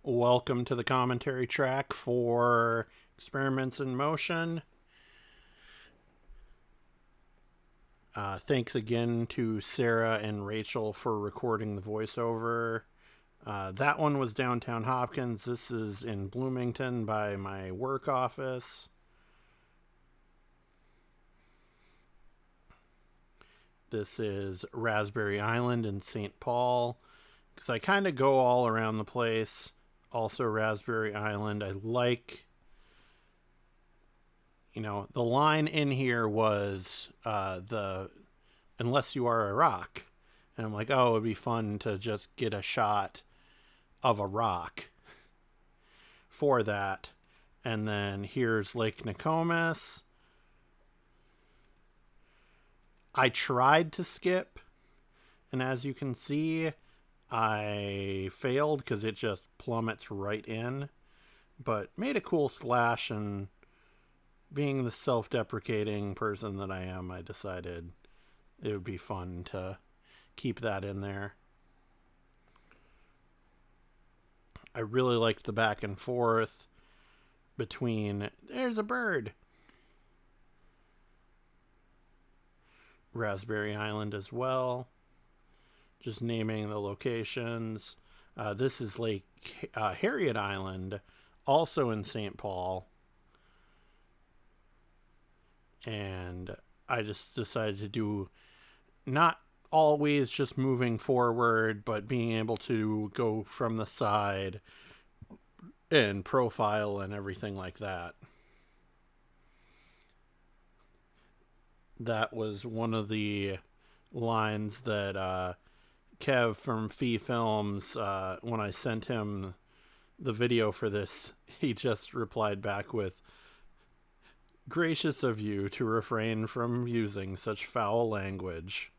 Welcome to the commentary track for Experiments in Motion. Thanks again to Sarah and Rachel for recording the voiceover. That one was downtown Hopkins. This is in Bloomington by my work office. This is Raspberry Island in St. Paul, because I kind of go all around the place. Also Raspberry Island. I like, the line in here was unless you are a rock. And I'm like, oh, it'd be fun to just get a shot of a rock for that. And then here's Lake Nokomis. I tried to skip, and as you can see, I failed because it just plummets right in, but made a cool splash, and being the self-deprecating person that I am, I decided it would be fun to keep that in there. I really liked the back and forth between, there's a bird, Raspberry Island as well. Just naming the locations. This is Lake Harriet Island, also in St. Paul. And I just decided to do not always just moving forward, but being able to go from the side and profile and everything like that. That was one of the lines that Kev from Fee Films, when I sent him the video for this, he just replied back with, "Gracious of you to refrain from using such foul language."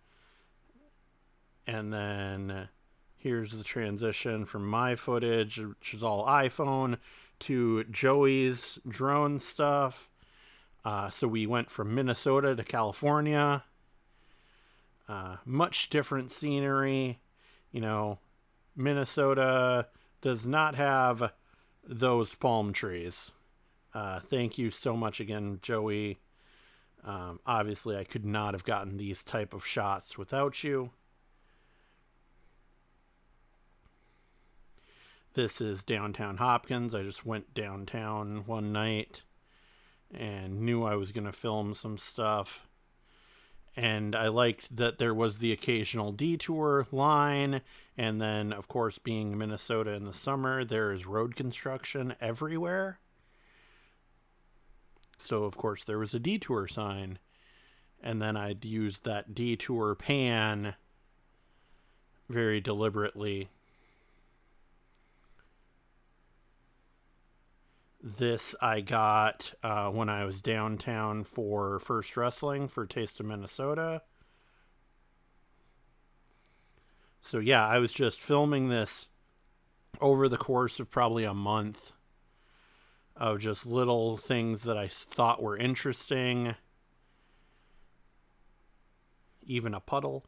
And then here's the transition from my footage, which is all iPhone, to Joey's drone stuff. So we went from Minnesota to California. Much different scenery. Minnesota does not have those palm trees. Thank you so much again, Joey. Obviously, I could not have gotten these type of shots without you. This is downtown Hopkins. I just went downtown one night and knew I was going to film some stuff. And I liked that there was the occasional detour line. And then, of course, being Minnesota in the summer, there is road construction everywhere. So, of course, there was a detour sign. And then I'd used that detour pan very deliberately. This I got when I was downtown for First Wrestling for Taste of Minnesota. So yeah, I was just filming this over the course of probably a month of just little things that I thought were interesting. Even a puddle.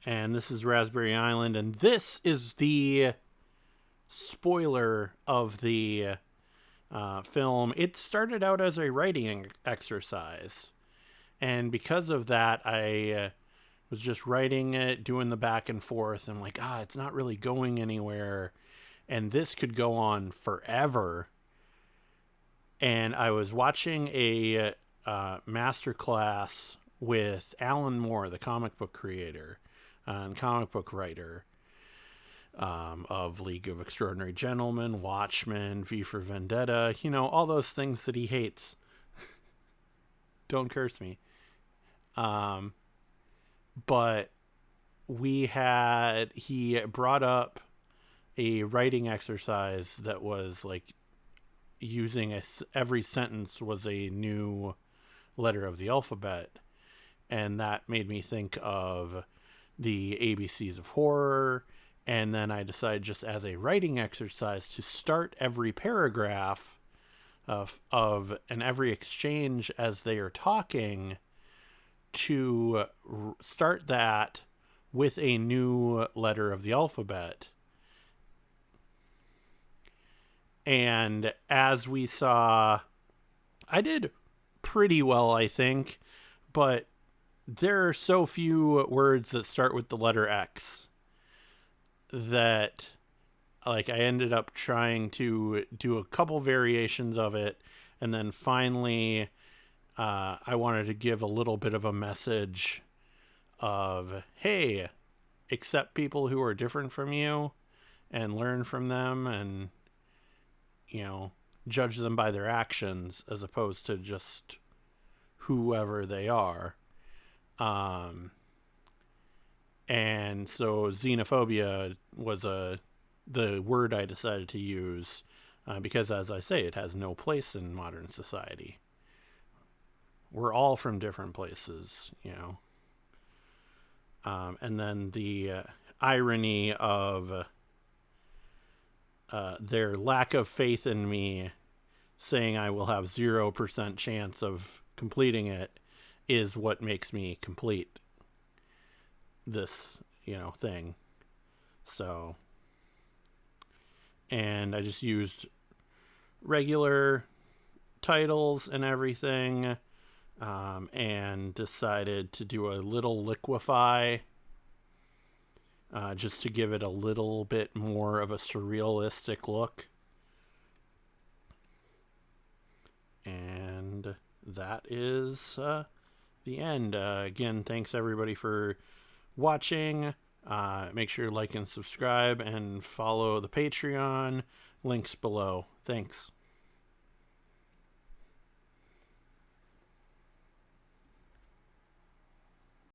And this is Raspberry Island, and this is the spoiler of the film. It started out as a writing exercise, and because of that, I was just writing it, doing the back and forth. I'm like, it's not really going anywhere, and this could go on forever. And I was watching a master class with Alan Moore, the comic book creator and comic book writer, of League of Extraordinary Gentlemen, Watchmen, V for Vendetta, all those things that he hates. Don't curse me. But he brought up a writing exercise that was like using every sentence was a new letter of the alphabet. And that made me think of the ABCs of horror. And then I decided, just as a writing exercise, to start every paragraph of and every exchange as they are talking, to start that with a new letter of the alphabet. And as we saw, I did pretty well, I think, but there are so few words that start with the letter X that like I ended up trying to do a couple variations of it, and then finally I wanted to give a little bit of a message of, hey, accept people who are different from you and learn from them, and judge them by their actions as opposed to just whoever they are. And so xenophobia was the word I decided to use because, as I say, it has no place in modern society. We're all from different places, and then the irony of their lack of faith in me, saying I will have 0% chance of completing it, is what makes me complete this, thing. So, and I just used regular titles and everything, and decided to do a little liquefy, just to give it a little bit more of a surrealistic look. And that is the end. Again, thanks everybody for watching. Make sure you like and subscribe and follow the Patreon. Links below. Thanks.